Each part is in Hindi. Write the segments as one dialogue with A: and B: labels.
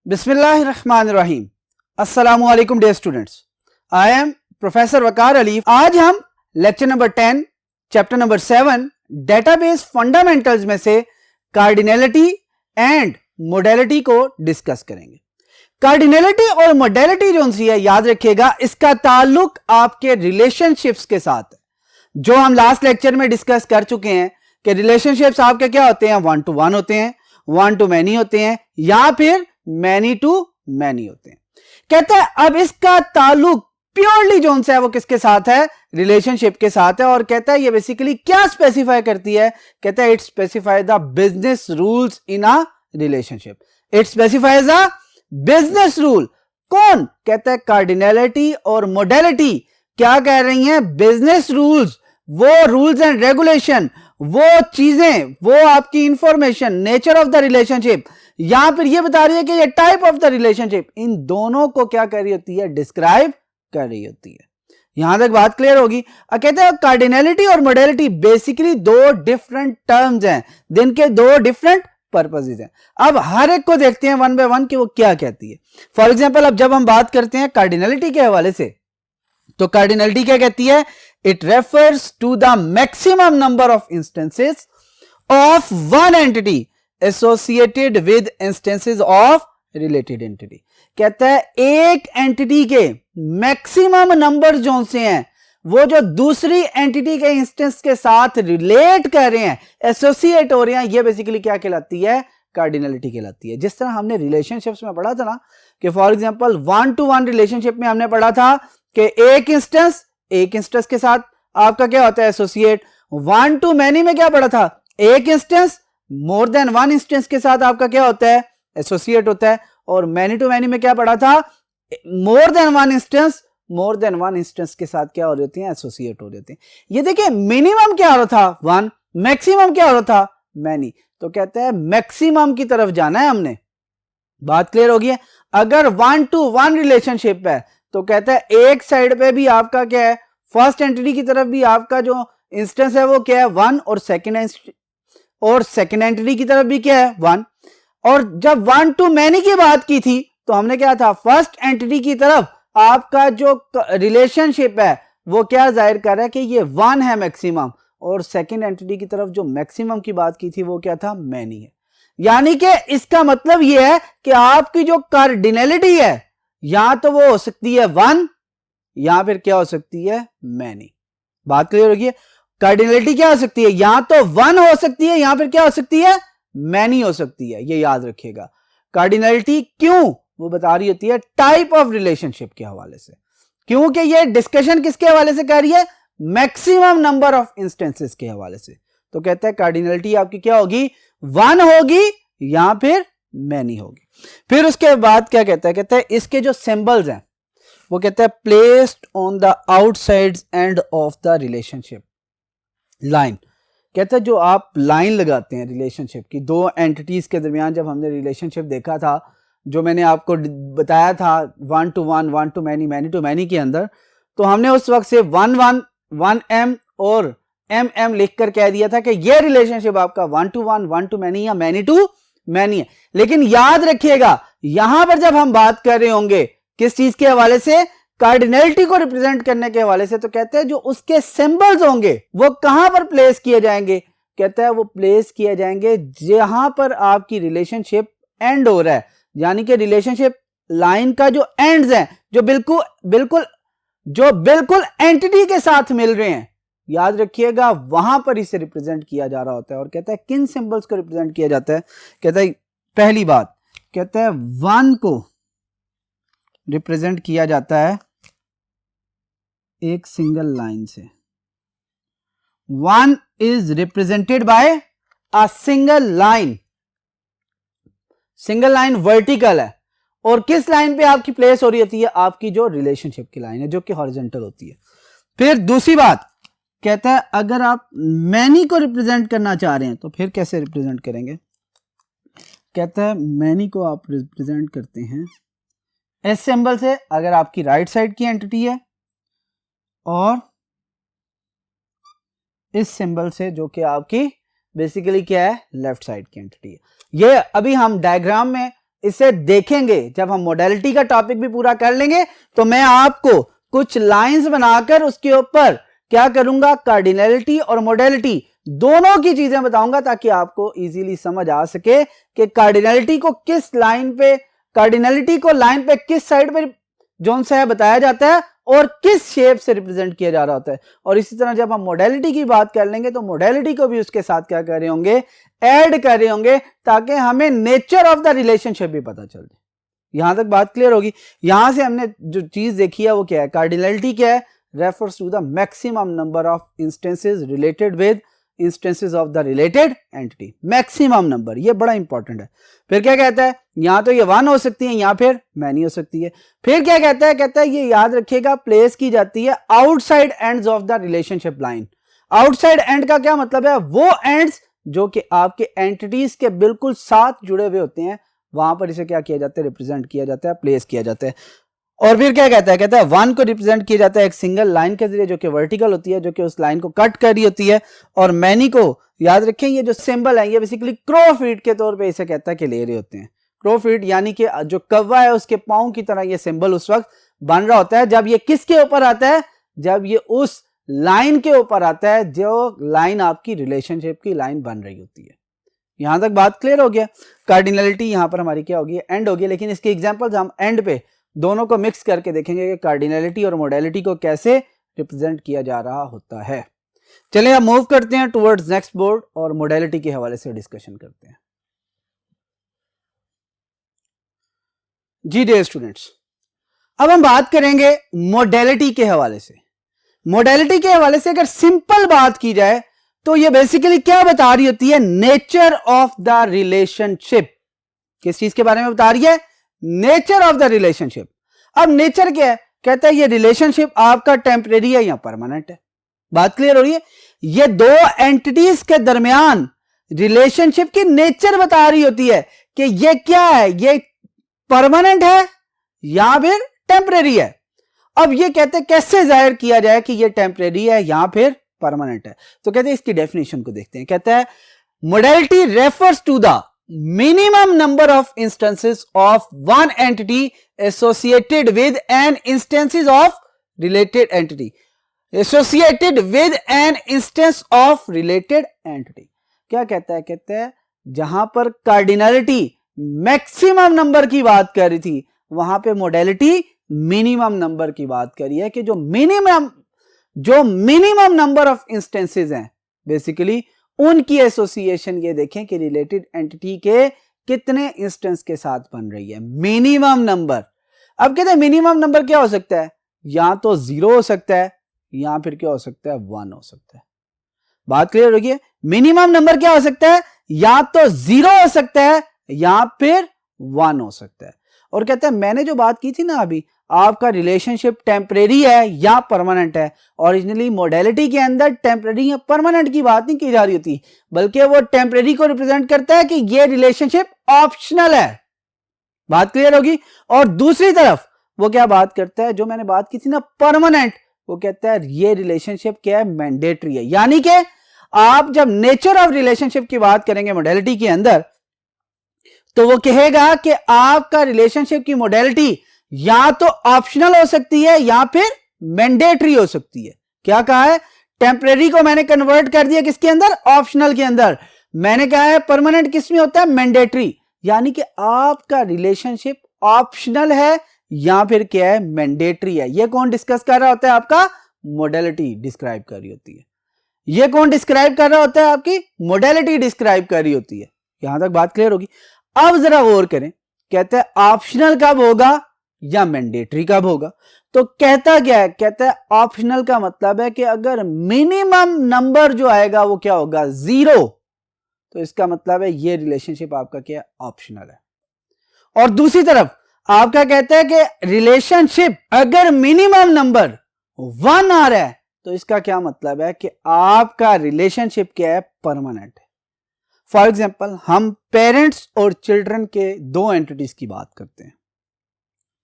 A: बिस्मिल्लाहिर्रहमानिर्रहीम। अस्सलामुअलैकुम dear students, I am professor Waqar Ali. आज हम lecture number 10 chapter number 7 database fundamentals में से कार्डिनलिटी एंड मोडेलिटी को डिस्कस करेंगे। कार्डिनलिटी और मोडेलिटी जो सी है, याद रखिएगा, इसका ताल्लुक आपके रिलेशनशिप्स के साथ है, जो हम लास्ट लेक्चर में डिस्कस कर चुके हैं कि रिलेशनशिप्स आपके क्या होते हैं, 1 to 1 होते हैं, 1 to many होते हैं, या फिर मैनी टू मैनी होते हैं। कहता है अब इसका ताल्लुक प्योरली जो है वो किसके साथ है, रिलेशनशिप के साथ है। और कहता है ये बेसिकली क्या स्पेसिफाई करती है, कहता है it specify the business rules in a relationship. It specifies the business rule. कौन कहता है, कार्डिनलिटी और मोडेलिटी क्या कह रही हैं, बिजनेस रूल्स, वो रूल्स एंड रेगुलेशन, वो चीजें, वो आपकी information, nature of the relationship, या फिर ये बता रही है कि ये टाइप ऑफ द रिलेशनशिप, इन दोनों को क्या कर रही होती है, डिस्क्राइब कर रही होती है। यहां तक बात क्लियर होगी। कहते हैं कार्डिनलिटी और मोडेलिटी बेसिकली दो डिफरेंट टर्म्स हैं, जिनके दो डिफरेंट पर्पसेस हैं। अब हर एक को देखते हैं वन बाय वन कि वो क्या कहती है। फॉर एग्जांपल, अब जब हम बात करते हैं कार्डिनलिटी के हवाले से, तो कार्डिनलिटी क्या कहती है, it refers to the maximum number of instances of one entity associated with instances of related entity. कहता है एक एंटिटी के मैक्सिमम नंबर जो से हैं, वो जो दूसरी एंटिटी के इंस्टेंस के साथ रिलेट कर रहे हैं, एसोसिएट हो रहे हैं, ये बेसिकली क्या कहलाती है, कार्डिनलिटी कहलाती है। जिस तरह हमने रिलेशनशिप्स में पढ़ा था ना, कि फॉर एग्जांपल 1 to 1 रिलेशनशिप में हमने पढ़ा था कि एक इंस्टेंस के साथ आपका क्या होता है, एसोसिएट। 1 to many में क्या पढ़ा था, एक instance more than one instance के साथ आपका क्या होता है, एसोसिएट होता है। और मैनी टू मैनी में क्या पढ़ा था, मोर देन वन इंस्टेंस के साथ क्या हो रही होती है, एसोसिएट हो रही होती है। ये देखिए, मिनिमम क्या हो रहा था, 1, मैक्सिमम क्या हो रहा था, मैनी। तो कहता है मैक्सिमम की तरफ जाना है हमने। बात क्लियर होगी है। अगर 1 to 1 रिलेशनशिप है तो कहता है एक साइड पे भी आपका क्या है, फर्स्ट एंटिटी की तरफ भी आपका जो इंस्टेंस है वो क्या है, 1, और सेकेंड एंटिटी की तरफ भी क्या है, 1। और जब 1 to many की बात की थी तो हमने क्या था, फर्स्ट एंटिटी की तरफ आपका जो रिलेशनशिप है वो क्या जाहिर कर रहा है कि ये 1 है मैक्सिमम, और सेकेंड एंटिटी की तरफ जो मैक्सिमम की बात की थी वो क्या था, मैनी है। यानी कि इसका मतलब ये है कि आपकी जो कार्डिनलिटी है, या तो वो हो सकती है 1, या फिर क्या हो सकती है, मैनी। बात क्लियर होगी। कार्डिनलिटी क्या हो सकती है, या तो 1 हो सकती है, या फिर क्या हो सकती है, मैनी हो सकती है। ये याद रखिएगा। कार्डिनलिटी क्यों, वो बता रही होती है टाइप ऑफ रिलेशनशिप के हवाले से, क्योंकि ये डिस्कशन किसके हवाले से कर रही है, मैक्सिमम नंबर ऑफ इंस्टेंसेस के हवाले से। तो कहता है कार्डिनलिटी आपकी क्या होगी, 1 होगी या फिर मैनी होगी। फिर उसके बाद क्या कहता है, कहता है इसके जो सिंबल्स हैं वो कहता है placed on the outside end of the relationship line. कहता है जो आप लाइन लगाते हैं रिलेशनशिप की, दो एंटिटीज के दरमियान जब हमने रिलेशनशिप देखा था, जो मैंने आपको बताया था 1 to 1, 1 to many, many to many के अंदर, तो हमने उस वक्त से 1M और MM लिखकर कह दिया था कि ये रिलेशनशिप आपका 1 to 1, 1 to many या many to many है। लेकिन याद रखिएगा, यहां पर जब हम बात कर रहे होंगे किस चीज के हवाले से, कार्डिनलिटी को रिप्रेजेंट करने के हवाले से, तो कहते हैं जो उसके सिंबल्स होंगे वो कहां पर प्लेस किए जाएंगे, कहता है वो प्लेस किए जाएंगे जहां पर आपकी रिलेशनशिप एंड हो रहा है, यानी कि रिलेशनशिप लाइन का जो एंड्स हैं, जो बिल्कुल एंटिटी के साथ मिल रहे हैं, याद रखिएगा वहां पर इसे रिप्रेजेंट किया जा रहा होता है। और कहता है किन सिंबल्स को रिप्रेजेंट किया जाता है, कहता है पहली बात, कहता है 1 को रिप्रेजेंट किया जाता है एक सिंगल लाइन से। 1 is represented by a single line. Single line vertical है, और किस लाइन पे आपकी प्लेस हो रही होती है, आपकी जो रिलेशनशिप की लाइन है, जो कि हॉरिजॉन्टल होती है। फिर दूसरी बात कहता है अगर आप मैनी को रिप्रेजेंट करना चाह रहे हैं तो फिर कैसे रिप्रेजेंट करेंगे, कहता है मैनी को आप रिप्रेजेंट करते हैं एस सिंबल से अगर आपकी राइट साइड की एंटिटी है, और इस सिंबल से जो कि आपकी बेसिकली क्या है, लेफ्ट साइड की एंटिटी है। ये अभी हम डायग्राम में इसे देखेंगे, जब हम मोडेलिटी का टॉपिक भी पूरा कर लेंगे तो मैं आपको कुछ लाइंस बनाकर उसके ऊपर क्या करूंगा, कार्डिनलिटी और मोडेलिटी दोनों की चीजें बताऊंगा ताकि आपको इजीली समझ आ सके कि कार्डिनलिटी को किस लाइन पे, कार्डिनलिटी को लाइन पे किस साइड पे जोन से है बताया जाता है और किस शेप से रिप्रेजेंट किया जा रहा होता है। और इसी तरह जब हम मोडेलिटी की बात कर लेंगे तो मोडेलिटी को भी उसके साथ क्या कर रहे होंगे, ऐड कर रहे होंगे ताकि हमें नेचर ऑफ द रिलेशनशिप भी पता चल जाए। यहां तक बात क्लियर होगी। यहां से हमने जो चीज देखी है वो क्या है, कार्डिनलिटी क्या है, refers to the maximum number of instances related with instances of the related entity, maximum number, ये बड़ा इंपॉर्टेंट है। फिर क्या कहता है, यहां तो ये 1 हो सकती है, यहां फिर मैनी हो सकती है। फिर क्या कहता है, कहता है ये याद रखिएगा प्लेस की जाती है outside ends of the relationship line. Outside and का क्या मतलब है, वो एंड्स जो कि आपके एंटिटीज के बिल्कुल साथ जुड़े हुए होते हैं, वहां पर इसे क्या किया जाता है, रिप्रेजेंट किया जाता है, प्लेस किया जाता है। और फिर क्या कहता है, कहता है 1 को रिप्रेजेंट किया जाता है एक सिंगल लाइन के जरिए जो कि वर्टिकल होती है, जो कि उस लाइन को कट कर रही होती है। और मैनी को याद रखें, ये जो सिंबल है ये बेसिकली क्रो फीट के तौर पे इसे कहता है कि ले रहे होते हैं। क्रो फीट यानी कि जो कौवा है उसके पांव की तरह ये सिंबल उस वक्त बन रहा होता है जब ये किसके ऊपर आता है, जब ये उस लाइन के ऊपर आता है जो लाइन आपकी रिलेशनशिप की लाइन बन रही होती है। यहां तक बात क्लियर हो गया। कार्डिनलिटी यहां पर हमारी क्या होगी, एंड होगी, लेकिन इसके एग्जांपल्स हम एंड पे दोनों को मिक्स करके देखेंगे कि कार्डिनलिटी और मोडेलिटी को कैसे रिप्रेजेंट किया जा रहा होता है। चलिए अब मूव करते हैं टुवर्ड्स नेक्स्ट बोर्ड और मोडेलिटी के हवाले से डिस्कशन करते हैं। जी डियर स्टूडेंट्स, अब हम बात करेंगे मोडेलिटी के हवाले से। मोडेलिटी के हवाले से अगर सिंपल बात की जाए तो ये बेसिकली क्या बता रही होती है, नेचर ऑफ द रिलेशनशिप। किस चीज के बारे में बता रही है, नेचर ऑफ द रिलेशनशिप। अब नेचर क्या है, कहता है ये रिलेशनशिप आपका टेम्परेरी है या परमानेंट है। बात क्लियर हो रही है। ये दो एंटिटीज के दरमियान रिलेशनशिप की नेचर बता रही होती है कि ये क्या है, ये परमानेंट है या फिर टेम्परेरी है। अब ये कहते हैं कैसे जाहिर किया जाए कि ये टेम्परेरी है या फिर परमानेंट है, तो कहते हैं इसकी डेफिनेशन को देखते हैं। कहता है modality refers to the minimum number of instances of one entity associated with an instances of related entity, associated with an instance of related entity। क्या कहता है, कहता है जहां पर कार्डिनलिटी मैक्सिमम नंबर की बात कर रही थी वहां पे मोडेलिटी मिनिमम नंबर की बात करी है कि जो मिनिमम नंबर ऑफ इंस्टेंसेस हैं बेसिकली उनकी एसोसिएशन ये देखें कि रिलेटेड एंटिटी के कितने इंस्टेंस के साथ बन रही है, मिनिमम नंबर। अब कहते हैं मिनिमम नंबर क्या हो सकता है, या तो 0 हो सकता है या फिर क्या हो सकता है 1 हो सकता है। बात क्लियर होगी। मिनिमम नंबर क्या हो सकता है, या तो 0 हो सकता है या फिर 1 हो सकता है। और कहते हैं मैंने जो बात की थी ना अभी, आपका रिलेशनशिप टेम्परेरी है या परमानेंट है। ओरिजिनली मोडेलिटी के अंदर टेम्परेरी या परमानेंट की बात नहीं की जा रही होती, बल्कि वो टेम्परेरी को रिप्रेजेंट करता है कि ये रिलेशनशिप ऑप्शनल है। बात क्लियर होगी। और दूसरी तरफ वो क्या बात करता है, जो मैंने बात की थी ना परमानेंट, वो कहता है ये रिलेशनशिप क्या है, मैंडेटरी है। यानी कि आप जब नेचर ऑफ रिलेशनशिप की बात करेंगे मोडेलिटी के अंदर तो वो कहेगा कि आपका रिलेशनशिप की मोडेलिटी या तो ऑप्शनल हो सकती है या फिर मैंडेटरी हो सकती है। क्या कहा है, टेम्परेरी को मैंने कन्वर्ट कर दिया किसके अंदर, ऑप्शनल के अंदर। मैंने कहा है परमानेंट किस में होता है, मैंडेटरी। यानी कि आपका रिलेशनशिप ऑप्शनल है या फिर क्या है, मैंडेटरी है। यह कौन डिस्कस कर रहा होता है, आपका मोडेलिटी डिस्क्राइब कर रही होती है। यह कौन डिस्क्राइब कर रहा होता है, आपकी मोडेलिटी डिस्क्राइब कर रही होती है। यहां तक बात क्लियर होगी। अब जरा गौर करें, कहते हैं ऑप्शनल कब होगा या मैंडेटरी कब होगा। तो कहता क्या है, कहता है ऑप्शनल का मतलब है कि अगर मिनिमम नंबर जो आएगा वो क्या होगा, 0, तो इसका मतलब है ये रिलेशनशिप आपका क्या ऑप्शनल है। और दूसरी तरफ आपका कहता है कि रिलेशनशिप अगर मिनिमम नंबर 1 आ रहा है तो इसका क्या मतलब है कि आपका रिलेशनशिप क्या है, परमानेंट है। फॉर एग्जाम्पल हम पेरेंट्स और चिल्ड्रन के दो एंटिटीज की बात करते हैं,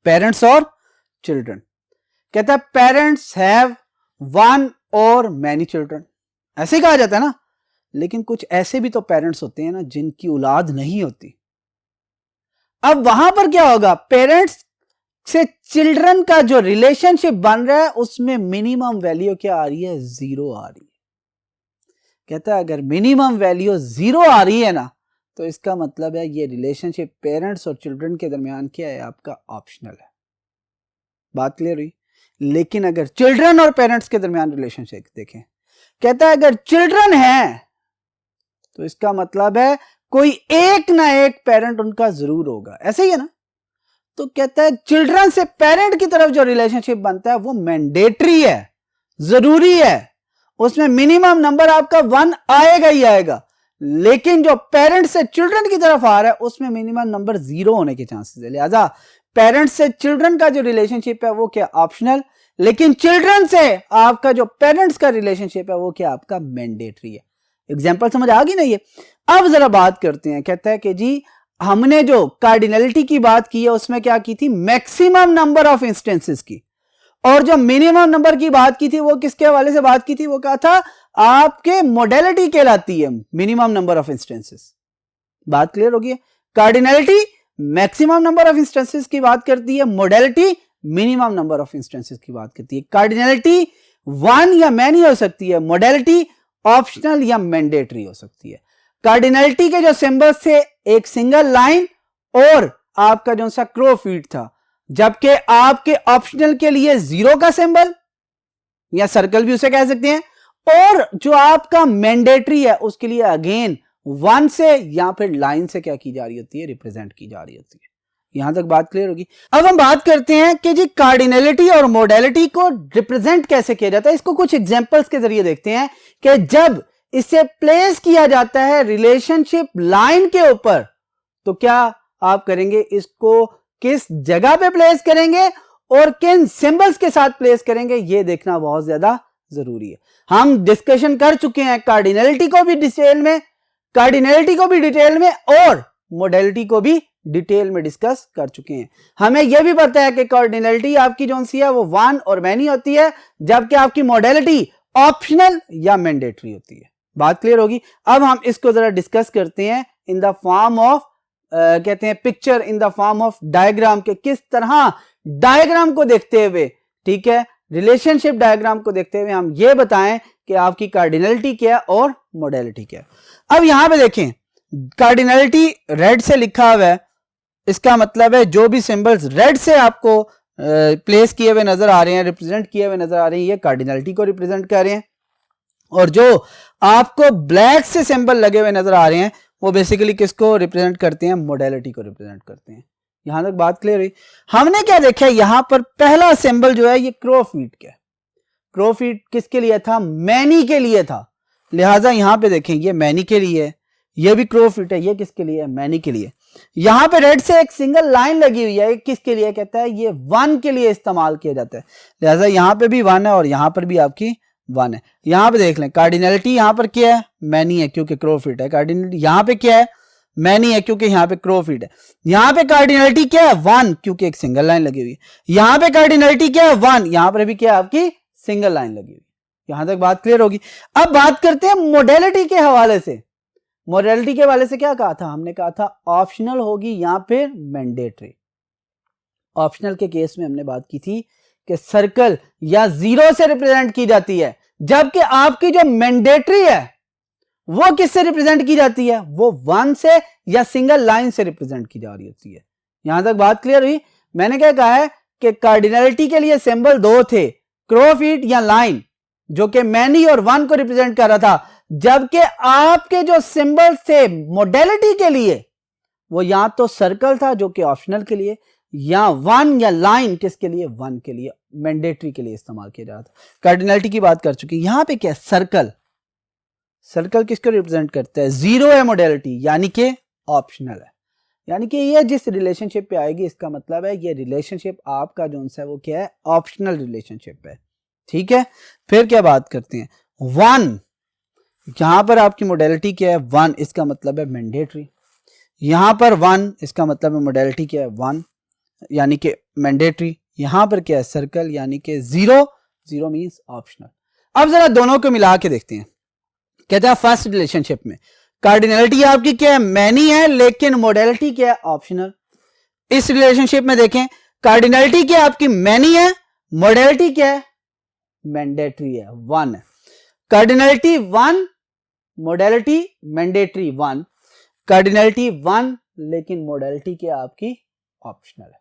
A: पेरेंट्स और चिल्ड्रन। कहता है पेरेंट्स हैव 1 और मैनी चिल्ड्रन, ऐसे ही कहा जाता है ना। लेकिन कुछ ऐसे भी तो पेरेंट्स होते हैं ना जिनकी औलाद नहीं होती। अब वहां पर क्या होगा, पेरेंट्स से चिल्ड्रन का जो रिलेशनशिप बन रहा है उसमें मिनिमम वैल्यू क्या आ रही है, 0 आ रही है। कहता है अगर मिनिमम वैल्यू 0 आ रही है ना, तो इसका मतलब है ये रिलेशनशिप पेरेंट्स और चिल्ड्रन के दरमियान क्या है, आपका ऑप्शनल है। बात क्लियर हुई। लेकिन अगर चिल्ड्रन और पेरेंट्स के दरमियान रिलेशनशिप देखें, कहता है अगर चिल्ड्रन है तो इसका मतलब है कोई एक ना एक पेरेंट उनका जरूर होगा, ऐसे ही है ना। तो कहता है चिल्ड्रन से पेरेंट की तरफ जो रिलेशनशिप बनता है वो मैंडेटरी है, जरूरी है, उसमें मिनिमम नंबर आपका 1 आएगा ही आएगा। लेकिन जो पेरेंट से चिल्ड्रन की तरफ आ रहा है उसमें मिनिमम नंबर 0 होने के चांसेस है। लिहाजा पेरेंट्स से चिल्ड्रन का जो रिलेशनशिप है वो क्या, ऑप्शनल। लेकिन चिल्ड्रन से आपका जो पेरेंट्स का रिलेशनशिप है वो क्या, आपका मैंडेटरी है। एग्जांपल समझ आ गई ना ये। अब जरा बात करते हैं, कहता है कि जी हमने जो कार्डिनलिटी की बात की है उसमें क्या की थी, मैक्सिमम नंबर ऑफ इंस्टेंसेस की, और जो मिनिमम नंबर की बात की थी वो किसके हवाले से बात की थी, वो कहा था आपके मोडेलिटी कहलाती है मिनिमम नंबर ऑफ इंस्टेंसेस। बात क्लियर होगी। Cardinality maximum number of instances की बात करती है, modality minimum number of instances की बात करती है। कार्डिनलिटी 1 या मैनी हो सकती है, मोडेलिटी ऑप्शनल या मैंडेटरी हो सकती है। कार्डिनलिटी के जो सिंबल्स थे एक सिंगल लाइन और आपका जो सा क्रो फीट था, जबकि आपके ऑप्शनल के लिए 0 का सिंबल या सर्कल भी उसे कह सकते हैं, और जो आपका मैंडेटरी है उसके लिए अगेन 1 से या फिर लाइन से क्या की जा रही होती है, रिप्रेजेंट की जा रही होती है। यहां तक बात क्लियर होगी। अब हम बात करते हैं कि जी कार्डिनलिटी और मोडेलिटी को रिप्रेजेंट कैसे किया जाता है। इसको कुछ एग्जांपल्स के जरिए देखते हैं कि जब इसे प्लेस किया जाता है रिलेशनशिप लाइन के ऊपर तो क्या आप करेंगे, इसको किस जगह पे प्लेस करेंगे और किन सिंबल्स के साथ प्लेस करेंगे, ये देखना बहुत ज्यादा जरूरी है। हम डिस्कशन कर चुके हैं कार्डिनलिटी को भी डिटेल में, और मोडेलिटी को भी डिटेल में डिस्कस कर चुके हैं। हमें यह भी पता है कि कार्डिनलिटी आपकी जो सी है वो 1 और मैनी होती है, जबकि आपकी मोडेलिटी ऑप्शनल या मैंडेटरी होती है। बात क्लियर होगी। अब हम इसको जरा डिस्कस करते हैं इन द फॉर्म ऑफ कहते हैं picture, in the form of diagram, के किस तरह डायग्राम को देखते हुए, ठीक है, रिलेशनशिप डायग्राम को देखते हुए हम ये बताएं कि आपकी कार्डिनलिटी क्या है और मोडेलिटी क्या है। अब यहां पे देखें कार्डिनलिटी रेड से लिखा हुआ है, इसका मतलब है जो भी सिंबल्स रेड से आपको प्लेस किए हुए नजर आ रहे हैं, रिप्रेजेंट किए हुए नजर आ रहे हैं, ये कार्डिनलिटी को रिप्रेजेंट कर रहे हैं। और जो आपको ब्लैक से सिंबल लगे हुए नजर आ रहे हैं वो बेसिकली किसको रिप्रेजेंट करते हैं, मोडेलिटी को रिप्रेजेंट करते हैं। यहां तक बात क्लियर हुई। हमने क्या देखा, यहां पर पहला सिंबल जो है ये क्रो फीट का, क्रो फीट किसके लिए था, मैनी के लिए था। लिहाजा यहां पे देखें ये मैनी के लिए है, ये भी क्रो फीट है, ये किसके लिए है, मैनी के लिए। यहां पे रेड से एक सिंगल लाइन लगी हुई है, किसके लिए, कहता है ये 1 के लिए इस्तेमाल किया जाता है। लिहाजा यहां पे भी 1 है और यहां पर भी आपकी 1 है। यहां पे देख लें कार्डिनलिटी यहां पर क्या है, मैनी है क्योंकि क्रो फीट है। कार्डिनलिटी यहां पे क्या है, मैनी है क्योंकि यहां पे क्रो फीट है। यहां पे कार्डिनलिटी क्या है, 1 क्योंकि एक सिंगल लाइन लगी हुई है। यहां पे कार्डिनलिटी क्या है, 1, यहां पर भी क्या है, आपकी सिंगल लाइन लगी हुई। यहां तक बात क्लियर होगी। अब बात करते हैं मोडेलिटी के हवाले से। मोडेलिटी के हवाले से क्या कहा था, हमने कहा था ऑप्शनल होगी या फिर मैंडेटरी। ऑप्शनल के केस में हमने बात की थी कि सर्कल या 0 से रिप्रेजेंट की जाती है, जबकि आपकी जो मैंडेटरी है वो किससे रिप्रेजेंट की जाती है, वो 1 से या सिंगल लाइन से रिप्रेजेंट की जा रही होती है। यहां तक बात क्लियर हुई। मैंने क्या कहा है कि कार्डिनलिटी के लिए सिंबल 2 थे, क्रो फीट या लाइन, जो कि मैनी और 1 को रिप्रेजेंट कर रहा था, जबकि आपके जो सिंबल थे मोडेलिटी के लिए वो या तो सर्कल था जो कि ऑप्शनल के लिए, या 1 या लाइन किसके लिए, 1 के लिए, मैंडेटरी के लिए इस्तेमाल किया जाता। कार्डिनलिटी की बात कर चुकी। यहां पे क्या, सर्कल, सर्कल किसको रिप्रेजेंट करता है, 0 है मोडेलिटी, यानी कि ऑप्शनल है। यानी कि ये जिस रिलेशनशिप पे आएगी इसका मतलब है ये रिलेशनशिप आपका जो है वो क्या है, ऑप्शनल रिलेशनशिप है। ठीक है, फिर क्या बात करते हैं, 1, यहां पर आपकी मोडेलिटी क्या है, 1, इसका मतलब है मैंडेटरी। यहां पर 1, इसका मतलब है मोडेलिटी क्या है, 1 यानी कि मैंडेटरी। यहां पर क्या है, सर्कल, यानी कि 0, 0 मींस ऑप्शनल। अब जरा दोनों को मिला के देखते हैं। कहते हैं फर्स्ट रिलेशनशिप में कार्डिनलिटी आपकी क्या है, मैनी है, लेकिन मोडेलिटी क्या है, ऑप्शनल। इस रिलेशनशिप में देखें, कार्डिनलिटी क्या आपकी मैनी है, मोडेलिटी क्या है, मैंडेटरी है, 1 है। कार्डिनलिटी 1, मोडेलिटी मैंडेटरी 1, कार्डिनलिटी 1 लेकिन मोडेलिटी क्या आपकी ऑप्शनल है।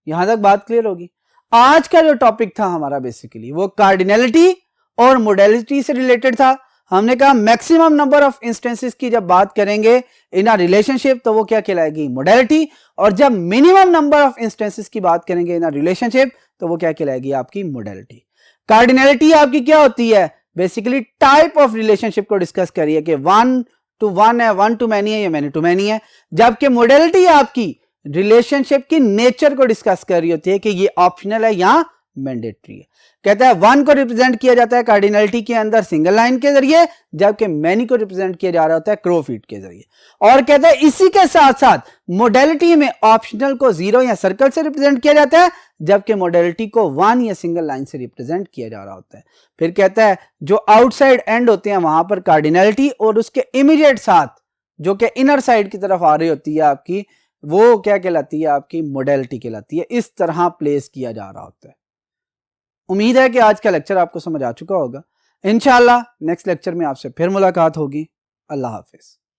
A: यहां तक बात क्लियर होगी। आज का जो टॉपिक था हमारा बेसिकली वो कार्डिनलिटी और मोडेलिटी से रिलेटेड था। हमने कहा मैक्सिमम नंबर ऑफ इंस्टेंसेस की जब बात करेंगे इन अ रिलेशनशिप तो वो क्या कहलाएगी, मोडेलिटी, और जब मिनिमम नंबर ऑफ इंस्टेंसेस की बात करेंगे इन अ रिलेशनशिप तो वो क्या कहलाएगी आपकी मोडेलिटी। कार्डिनलिटी आपकी क्या होती है, बेसिकली टाइप ऑफ रिलेशनशिप को डिस्कस करिए कि 1 to 1 है, 1 to many है या many to many है, जबकि मोडेलिटी आपकी रिलेशनशिप की नेचर को डिस्कस कर रही होती है कि ये ऑप्शनल है या मैंडेटरी है। कहता है 1 को रिप्रेजेंट किया जाता है कार्डिनलिटी के अंदर सिंगल लाइन के जरिए, जबकि मैनी को रिप्रेजेंट किया जा रहा होता है क्रो फीट के जरिए। और कहता है इसी के साथ साथ मोडेलिटी में ऑप्शनल को 0 या सर्कल से रिप्रेजेंट किया जाता है, जबकि मोडेलिटी को 1 या सिंगल लाइन से रिप्रेजेंट किया जा रहा होता है। फिर कहता है जो आउटसाइड एंड होते हैं वहां पर कार्डिनलिटी और उसके इमीडिएट साथ जो कि इनर साइड की तरफ आ रही होती है आपकी, वो क्या कहलाती है आपकी मोडेलिटी कहलाती है। इस तरह प्लेस किया जा रहा होता है। उम्मीद है कि आज का लेक्चर आपको समझ आ चुका होगा। इंशाल्लाह नेक्स्ट लेक्चर में आपसे फिर मुलाकात होगी। अल्लाह हाफिज।